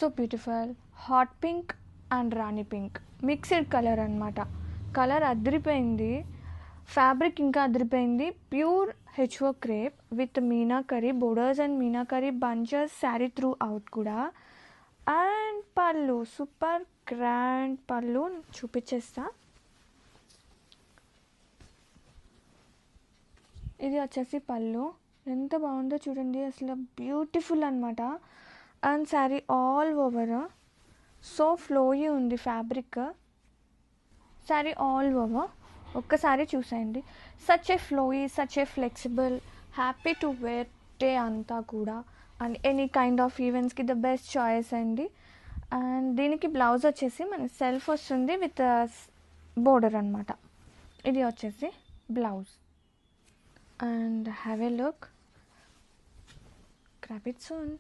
So beautiful. Hot pink and Rani pink mixed colour అనమాట. Colour అదిరిపోయింది, fabric ఇంకా అదిరిపోయింది. Pure HO crepe with meenakari borders and meenakari bunches sari through out కూడా. And పళ్ళు super grand పళ్ళు చూపించేస్తా. ఇది వచ్చేసి పళ్ళు, ఎంత బాగుందో చూడండి, అసలు బ్యూటిఫుల్ అనమాట. And sari all over so flowy ఉంది ఫ్యాబ్రిక్. శారీ ఆల్ ఓవర్ ఒక్కసారి చూసేయండి. Such a flowy, such a flexible, happy to wear day అంతా కూడా. అండ్ ఎనీ కైండ్ ఆఫ్ ఈవెంట్స్కి ద బెస్ట్ చాయిస్ అండి. అండ్ దీనికి బ్లౌజ్ వచ్చేసి మన సెల్ఫ్ వస్తుంది విత్ బోర్డర్ అనమాట. ఇది వచ్చేసి blouse. And have a look, grab it soon.